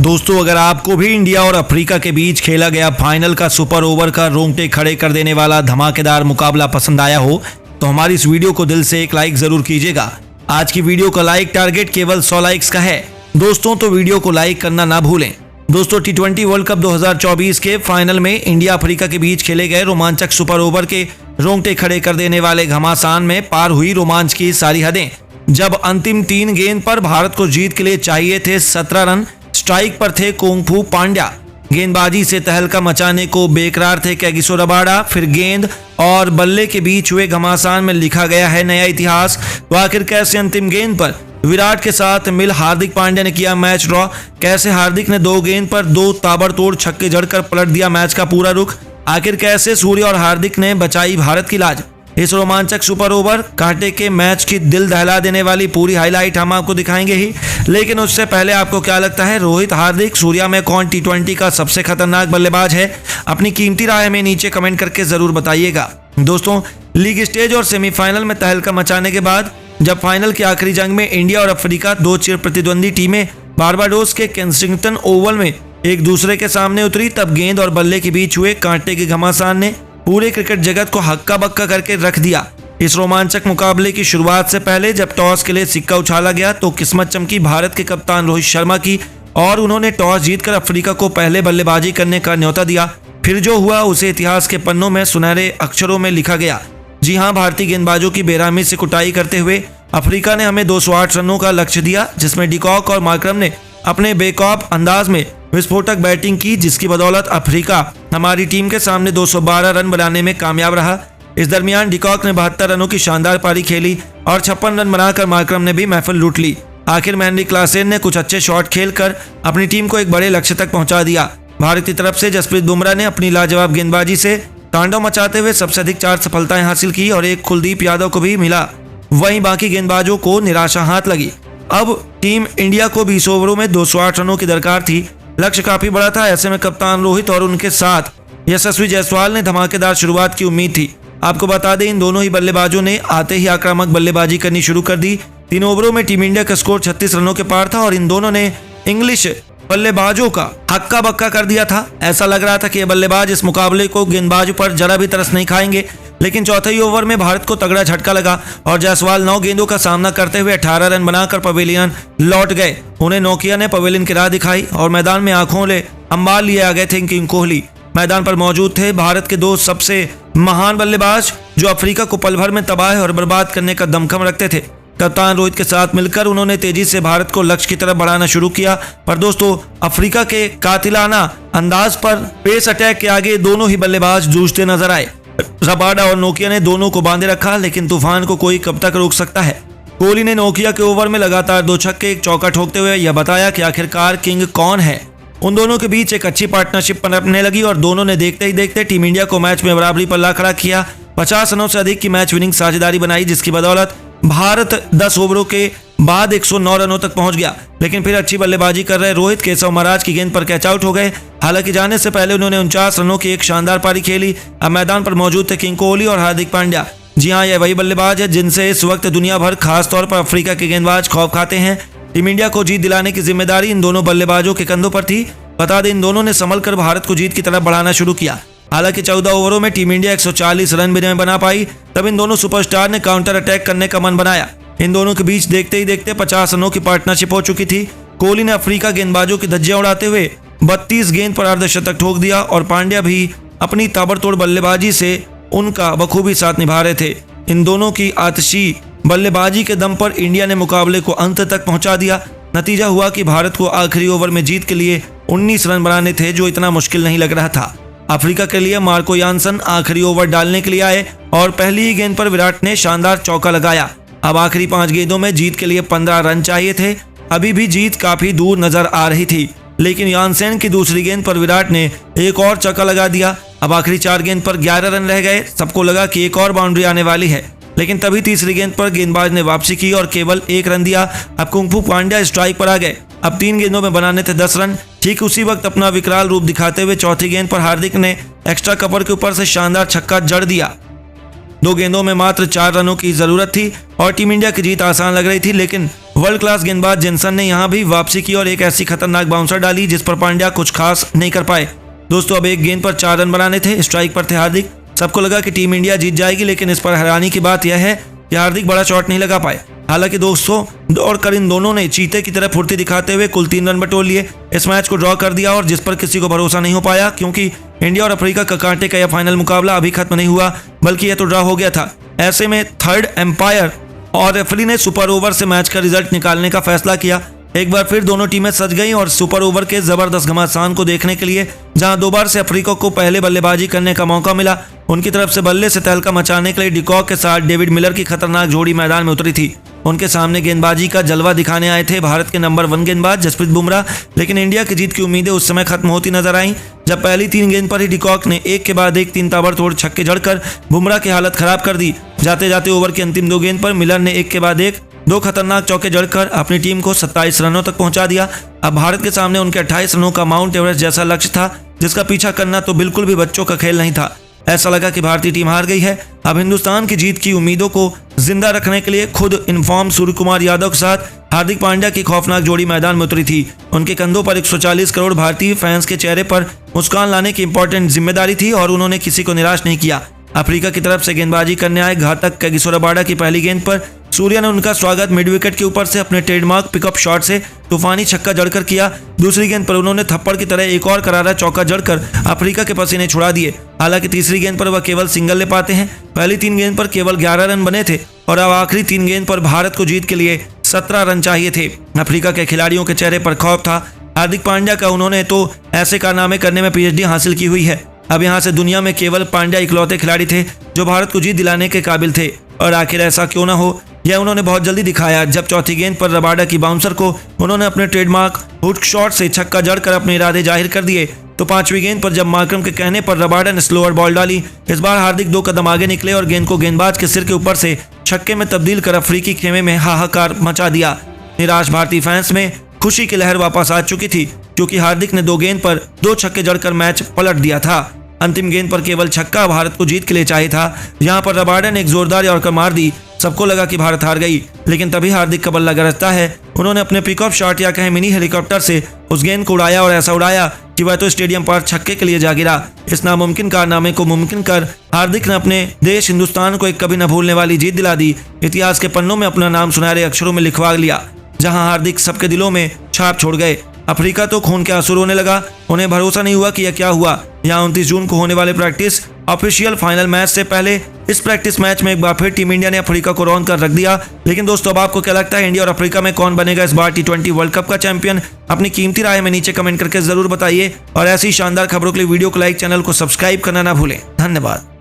दोस्तों, अगर आपको भी इंडिया और अफ्रीका के बीच खेला गया फाइनल का सुपर ओवर का रोंगटे खड़े कर देने वाला धमाकेदार मुकाबला पसंद आया हो तो हमारी इस वीडियो को दिल से एक लाइक जरूर कीजिएगा। आज की वीडियो का लाइक टारगेट केवल 100 लाइक्स का है दोस्तों, तो वीडियो को लाइक करना ना भूलें। दोस्तों, T20 वर्ल्ड कप 2024 के फाइनल में इंडिया अफ्रीका के बीच खेले गए रोमांचक सुपर ओवर के रोंगटे खड़े कर देने वाले घमासान में पार हुई रोमांच की सारी हदें, जब अंतिम 3 गेंद पर भारत को जीत के लिए चाहिए थे 17 रन। स्ट्राइक पर थे कुंग-फू पांड्या, गेंदबाजी से तहलका मचाने को बेकरार थे कैगिसो रबाडा। फिर गेंद और बल्ले के बीच हुए घमासान में लिखा गया है नया इतिहास। तो आखिर कैसे अंतिम गेंद पर विराट के साथ मिल हार्दिक पांड्या ने किया मैच ड्रॉ, कैसे हार्दिक ने 2 गेंद पर 2 ताबड़तोड़ छक्के जड़कर पलट दिया मैच का पूरा रुख, आखिर कैसे सूर्य और हार्दिक ने बचाई भारत की लाज। इस रोमांचक सुपर ओवर कांटे के मैच की दिल दहला देने वाली पूरी हाईलाइट हम आपको दिखाएंगे ही, लेकिन उससे पहले आपको क्या लगता है, रोहित, हार्दिक, सूर्या में कौन T20 का सबसे खतरनाक बल्लेबाज है? अपनी कीमती राय हमें नीचे कमेंट करके जरूर बताइएगा। दोस्तों, लीग स्टेज और सेमीफाइनल में तहलका मचाने के बाद जब फाइनल की आखिरी जंग में इंडिया और अफ्रीका, 2 चिर प्रतिद्वंदी टीमें बारबाडोस के केंसिंगटन ओवल में एक दूसरे के सामने उतरी, तब गेंद और बल्ले के बीच हुए कांटे के घमासान ने पूरे क्रिकेट जगत को हक्का बक्का करके रख दिया। इस रोमांचक मुकाबले की शुरुआत से पहले जब टॉस के लिए सिक्का उछाला गया तो किस्मत चमकी भारत के कप्तान रोहित शर्मा की और उन्होंने टॉस जीतकर अफ्रीका को पहले बल्लेबाजी करने का न्योता दिया। फिर जो हुआ उसे इतिहास के पन्नों में सुनहरे अक्षरों में लिखा गया। जी हाँ, भारतीय गेंदबाजों की बेरहमी से कुटाई करते हुए अफ्रीका ने हमें 208 रनों का लक्ष्य दिया, जिसमें डिकॉक और मार्करम ने अपने बेखौफ अंदाज में विस्फोटक बैटिंग की, जिसकी बदौलत अफ्रीका हमारी टीम के सामने 212 रन बनाने में कामयाब रहा। इस दरमियान डिकॉक ने 72 रनों की शानदार पारी खेली और 56 रन बनाकर मार्करम ने भी महफिल लूट ली। आखिर में हेनरी क्लासेन ने कुछ अच्छे शॉट खेलकर अपनी टीम को एक बड़े लक्ष्य तक पहुंचा दिया। भारत की तरफ से जसप्रीत बुमराह ने अपनी लाजवाब गेंदबाजी से तांडव मचाते हुए सबसे अधिक 4 सफलताएं हासिल की और एक कुलदीप यादव को भी मिला। वहीं बाकी गेंदबाजों को निराशा हाथ लगी। अब टीम इंडिया को 20 ओवरों में 208 रनों की दरकार थी। लक्ष्य काफी बड़ा था, ऐसे में कप्तान रोहित और उनके साथ यशस्वी जायसवाल ने धमाकेदार शुरुआत की उम्मीद थी। आपको बता दें, इन दोनों ही बल्लेबाजों ने आते ही आक्रामक बल्लेबाजी करनी शुरू कर दी। 3 ओवरों में टीम इंडिया का स्कोर 36 रनों के पार था और इन दोनों ने इंग्लिश बल्लेबाजों का हक्का बक्का कर दिया था। ऐसा लग रहा था कि ये बल्लेबाज इस मुकाबले को गेंदबाजों पर जरा भी तरस नहीं खाएंगे, लेकिन चौथे ही ओवर में भारत को तगड़ा झटका लगा और जायसवाल 9 गेंदों का सामना करते हुए 18 रन बनाकर पवेलियन लौट गए। उन्हें नोकिया ने पवेलियन की राह दिखाई और मैदान में आंखों ले अंबाल लिए आ गए थे किंग कोहली। मैदान पर मौजूद थे भारत के 2 सबसे महान बल्लेबाज जो अफ्रीका को पल भर में तबाह और बर्बाद करने का दमखम रखते थे। कप्तान रोहित के साथ मिलकर उन्होंने तेजी से भारत को लक्ष्य की तरफ बढ़ाना शुरू किया, पर दोस्तों अफ्रीका के कातिलाना अंदाज पर पेस अटैक के आगे दोनों ही बल्लेबाज जूझते नजर आए। रबाडा और नोकिया ने दोनों को बांधे रखा, लेकिन तूफान को कोई कब तक रोक सकता है। कोहली ने नोकिया के ओवर में लगातार 2 छक्के 1 चौका ठोकते हुए यह बताया कि आखिरकार किंग कौन है। उन दोनों के बीच एक अच्छी पार्टनरशिप पनपने लगी और दोनों ने देखते ही देखते टीम इंडिया को मैच में बराबरी पर ला खड़ा किया। 50 रनों से अधिक की मैच विनिंग साझेदारी बनाई, जिसकी बदौलत भारत 10 ओवरों के बाद 109 रनों तक पहुंच गया। लेकिन फिर अच्छी बल्लेबाजी कर रहे रोहित केशव महाराज की गेंद पर कैच आउट हो गए। हालांकि जाने से पहले उन्होंने 49 रनों की एक शानदार पारी खेली। अब मैदान पर मौजूद थे किंग कोहली और हार्दिक पांड्या। जी हाँ, यह वही बल्लेबाज है जिनसे इस वक्त दुनिया भर, खासतौर पर अफ्रीका के गेंदबाज खौफ खाते हैं। टीम इंडिया को जीत दिलाने की जिम्मेदारी इन दोनों बल्लेबाजों के कंधों पर थी। बता दें, इन दोनों ने संभल कर भारत को जीत की तरफ बढ़ाना शुरू किया। हालांकि 14 ओवरों में टीम इंडिया 140 रन भी नहीं बना पाई, तब इन दोनों सुपरस्टार ने काउंटर अटैक करने का मन बनाया। इन दोनों के बीच देखते ही देखते 50 रनों की पार्टनरशिप हो चुकी थी। कोहली ने अफ्रीका गेंदबाजों की धज्जियां उड़ाते हुए 32 गेंद पर अर्धशतक ठोक दिया और पांड्या भी अपनी ताबड़तोड़ बल्लेबाजी से उनका बखूबी साथ निभा रहे थे। इन दोनों की आतिशी बल्लेबाजी के दम पर इंडिया ने मुकाबले को अंत तक पहुंचा दिया। नतीजा हुआ कि भारत को आखिरी ओवर में जीत के लिए 19 रन बनाने थे, जो इतना मुश्किल नहीं लग रहा था। अफ्रीका के लिए मार्को यानसन आखिरी ओवर डालने के लिए आए और पहली ही गेंद पर विराट ने शानदार चौका लगाया। अब आखिरी 5 गेंदों में जीत के लिए 15 रन चाहिए थे। अभी भी जीत काफी दूर नजर आ रही थी, लेकिन यानसेन की दूसरी गेंद पर विराट ने एक और चौका लगा दिया। अब आखिरी 4 गेंद पर 11 रन रह गए। सबको लगा कि एक और बाउंड्री आने वाली है, लेकिन तभी तीसरी गेंद पर गेंदबाज ने वापसी की और केवल 1 रन दिया। अब कुंग-फू पांड्या स्ट्राइक पर आ गए। अब 3 गेंदों में बनाने थे 10 रन। ठीक उसी वक्त अपना विकराल रूप दिखाते हुए चौथी गेंद पर हार्दिक ने एक्स्ट्रा कवर के ऊपर से शानदार छक्का जड़ दिया। 2 गेंदों में मात्र 4 रनों की जरूरत थी और टीम इंडिया की जीत आसान लग रही थी, लेकिन वर्ल्ड क्लास गेंदबाज जेनसन ने यहां भी वापसी की और एक ऐसी खतरनाक बाउंसर डाली जिस पर पांड्या कुछ खास नहीं कर पाए। दोस्तों, अब एक गेंद पर 4 रन बनाने थे। स्ट्राइक पर थे हार्दिक। सबको लगा कि टीम इंडिया जीत जाएगी, लेकिन इस पर हैरानी की बात यह है कि हार्दिक बड़ा शॉट नहीं लगा पाए। हालांकि दोस्तों, दौड़कर इन दोनों ने चीते की तरह फुर्ती दिखाते हुए कुल 3 रन बटोर लिए, इस मैच को ड्रॉ कर दिया और जिस पर किसी को भरोसा नहीं हो पाया, क्योंकि इंडिया और अफ्रीका का कांटे का यह फाइनल मुकाबला अभी खत्म नहीं हुआ, बल्कि यह तो ड्रॉ हो गया था। ऐसे में थर्ड एम्पायर और रेफरी ने सुपर ओवर से मैच का रिजल्ट निकालने का फैसला किया। एक बार फिर दोनों टीमें सज गईं और सुपर ओवर के जबरदस्त घमासान को देखने के लिए जहां 2 बार से अफ्रीका को पहले बल्लेबाजी करने का मौका मिला, उनकी तरफ से बल्ले से तहलका मचाने के लिए डिकॉक के साथ डेविड मिलर की खतरनाक जोड़ी मैदान में उतरी थी। उनके सामने गेंदबाजी का जलवा दिखाने आए थे भारत के नंबर 1 गेंदबाज जसप्रीत बुमराह, लेकिन इंडिया की जीत की उम्मीदें उस समय खत्म होती नजर आईं जब पहली 3 गेंद पर ही डिकॉक ने एक के बाद एक 3 ताबड़तोड़ छक्के जड़कर बुमराह की हालत खराब कर दी। जाते जाते ओवर की अंतिम 2 गेंद पर मिलर ने एक के बाद एक 2 खतरनाक चौके जड़कर अपनी टीम को 27 रनों तक पहुंचा दिया। अब भारत के सामने उनके 28 रनों का माउंट एवरेस्ट जैसा लक्ष्य था, जिसका पीछा करना तो बिल्कुल भी बच्चों का खेल नहीं था। ऐसा लगा कि भारतीय टीम हार गई है। अब हिंदुस्तान की जीत की उम्मीदों को जिंदा रखने के लिए खुद इनफॉर्म सूर्य कुमार यादव के साथ हार्दिक पांड्या की खौफनाक जोड़ी मैदान में उतरी थी। उनके कंधों पर 140 करोड़ भारतीय फैंस के चेहरे पर मुस्कान लाने की इंपॉर्टेंट जिम्मेदारी थी और उन्होंने किसी को निराश नहीं किया। अफ्रीका की तरफ से गेंदबाजी करने आए घातक कागिसो रबाडा की पहली गेंद पर सूर्या ने उनका स्वागत मिड विकेट के ऊपर से अपने ट्रेडमार्क पिकअप शॉट से तूफानी छक्का जड़कर किया। दूसरी गेंद पर उन्होंने थप्पड़ की तरह एक और करारा चौका जड़कर अफ्रीका के पसीने छुड़ा दिए। हालांकि तीसरी गेंद पर वह केवल सिंगल ले पाते हैं। पहली 3 गेंद पर केवल 11 रन बने थे और अब आखिरी 3 गेंद पर भारत को जीत के लिए 17 रन चाहिए थे। अफ्रीका के खिलाड़ियों के चेहरे पर खौफ था। हार्दिक पांड्या का उन्होंने तो ऐसे कारनामे करने में PhD हासिल की हुई है। अब यहाँ से दुनिया में केवल पांड्या इकलौते खिलाड़ी थे जो भारत को जीत दिलाने के काबिल थे, और आखिर ऐसा क्यों ना हो, यह उन्होंने बहुत जल्दी दिखाया जब चौथी गेंद पर रबाडा की बाउंसर को उन्होंने अपने ट्रेडमार्क हुक शॉट से छक्का जड़कर अपने इरादे जाहिर कर दिए। तो 5वीं गेंद पर जब मार्करम के कहने पर रबाडा ने स्लोअर बॉल डाली, इस बार हार्दिक 2 कदम आगे निकले और गेंद को गेंदबाज के सिर के ऊपर से छक्के में तब्दील कर अफ्रीकी खेमे में हाहाकार मचा दिया। निराश भारतीय फैंस में खुशी की लहर वापस आ चुकी थी, क्योंकि हार्दिक ने 2 गेंद पर 2 छक्के जड़कर मैच पलट दिया था। अंतिम गेंद पर केवल छक्का भारत को जीत के लिए चाहिए था। यहाँ पर रबाडा ने एक जोरदार यॉर्कर मार दी। सबको लगा कि भारत हार गई, लेकिन तभी हार्दिक का बल्ला गरजता है। उन्होंने अपने पिकअप शॉट या कहें मिनी हेलीकॉप्टर से उस गेंद को उड़ाया और ऐसा उड़ाया कि वह तो स्टेडियम पर छक्के के लिए जा गिरा। इस नामुमकिन कारनामे को मुमकिन कर हार्दिक ने अपने देश हिंदुस्तान को एक कभी न भूलने वाली जीत दिला दी। इतिहास के पन्नों में अपना नाम सुनहरे अक्षरों में लिखवा लिया, जहां हार्दिक सबके दिलों में छाप छोड़ गए। अफ्रीका तो खून के आंसू रोने लगा। उन्हें भरोसा नहीं हुआ कि यह क्या हुआ। यहाँ 29 जून को होने वाले प्रैक्टिस ऑफिशियल फाइनल मैच से पहले इस प्रैक्टिस मैच में एक बार फिर टीम इंडिया ने अफ्रीका को रौंद कर रख दिया। लेकिन दोस्तों, अब आपको क्या लगता है, इंडिया और अफ्रीका में कौन बनेगा इस बार T20 वर्ल्ड कप का चैंपियन? अपनी कीमती राय में नीचे कमेंट करके जरूर बताइए और ऐसी शानदार खबरों के लिए वीडियो को लाइक, चैनल को सब्सक्राइब करना ना भूलें। धन्यवाद।